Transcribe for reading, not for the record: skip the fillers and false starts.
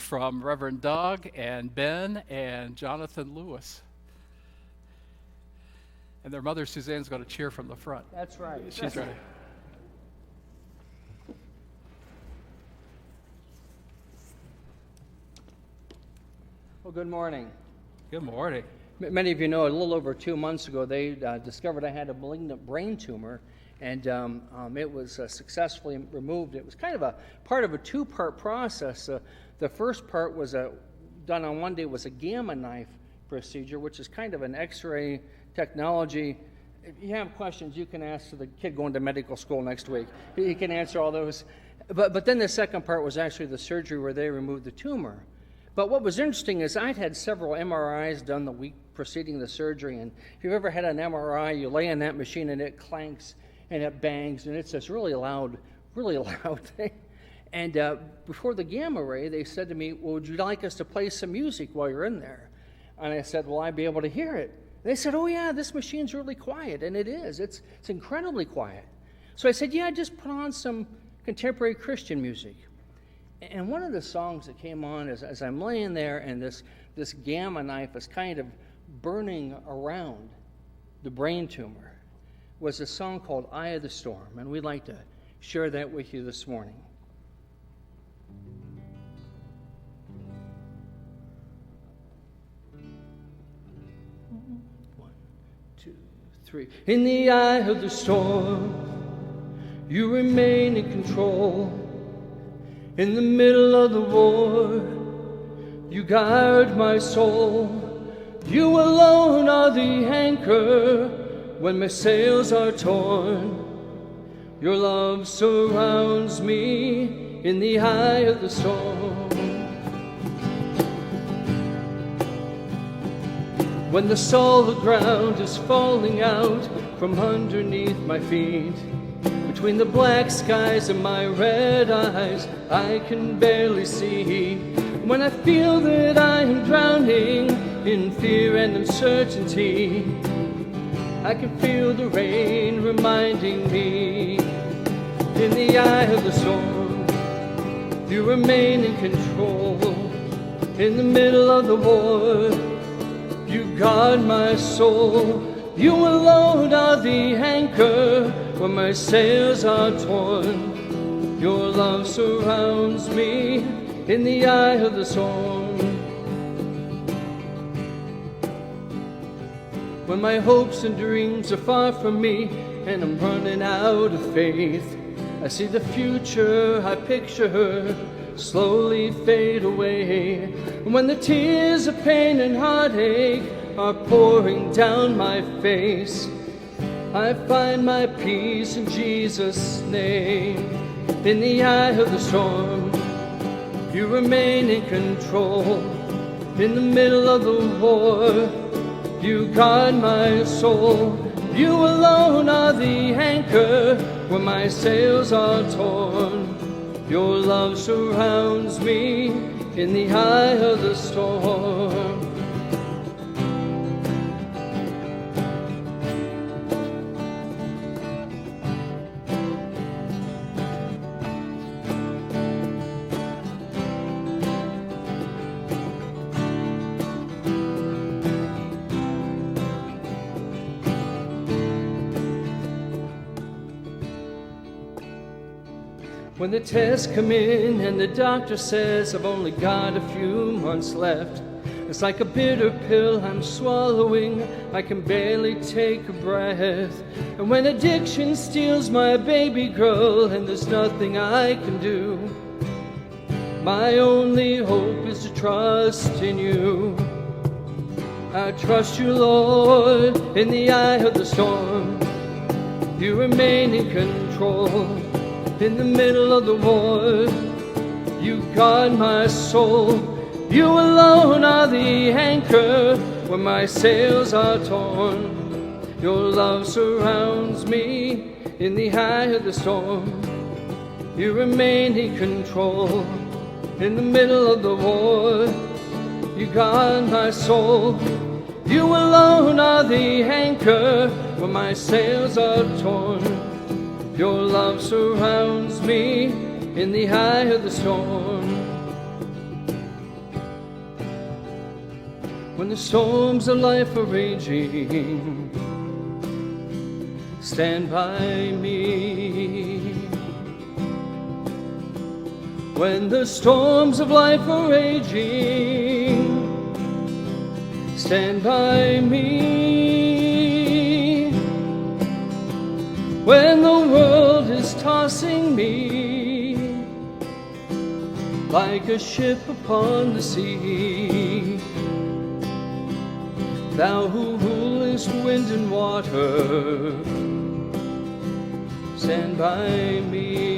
from Reverend Doug and Ben and Jonathan Lewis. And their mother, Suzanne's going to cheer from the front. That's right. She's ready. Well, good morning. Good morning. Many of you know a little over 2 months ago they discovered I had a malignant brain tumor, and it was successfully removed. It was kind of a part of a two-part process. The first part was done on one day, was a gamma knife procedure, which is kind of an X-ray technology. If you have questions, you can ask the kid going to medical school next week. He can answer all those. But then the second part was actually the surgery where they removed the tumor. But what was interesting is I'd had several MRIs done the week preceding the surgery, and if you've ever had an MRI, you lay in that machine and it clanks and it bangs, and it's this really loud thing. And before the gamma ray, they said to me, well, would you like us to play some music while you're in there? And I said, will I be able to hear it? And they said, oh yeah, this machine's really quiet, and it is. It's incredibly quiet. So I said, yeah, just put on some contemporary Christian music. And one of the songs that came on as I'm laying there and this gamma knife is kind of burning around the brain tumor was a song called Eye of the Storm, and we'd like to share that with you this morning. One, two, three. In the eye of the storm, you remain in control. In the middle of the war, you guard my soul. You alone are the anchor when my sails are torn. Your love surrounds me in the eye of the storm. When the solid ground is falling out from underneath my feet, between the black skies and my red eyes, I can barely see. When I feel that I am drowning in fear and uncertainty, I can feel the rain reminding me. In the eye of the storm, you remain in control. In the middle of the war, you guard my soul. You alone are the anchor when my sails are torn. Your love surrounds me in the eye of the storm. When my hopes and dreams are far from me and I'm running out of faith, I see the future, I picture her slowly fade away. When the tears of pain and heartache are pouring down my face, I find my peace in Jesus' name. In the eye of the storm, you remain in control. In the middle of the war, you guard my soul. You alone are the anchor when my sails are torn. Your love surrounds me in the eye of the storm. When the tests come in and the doctor says I've only got a few months left, it's like a bitter pill I'm swallowing, I can barely take a breath. And when addiction steals my baby girl and there's nothing I can do, my only hope is to trust in you. I trust you, Lord, in the eye of the storm. You remain in control. In the middle of the war, you guard my soul. You alone are the anchor when my sails are torn. Your love surrounds me in the eye of the storm. You remain in control. In the middle of the war, you guard my soul. You alone are the anchor when my sails are torn. Your love surrounds me in the eye of the storm. when the storms of life are raging, stand by me. When the storms of life are raging, stand by me. When the world is tossing me like a ship upon the sea, thou who rulest wind and water, stand by me.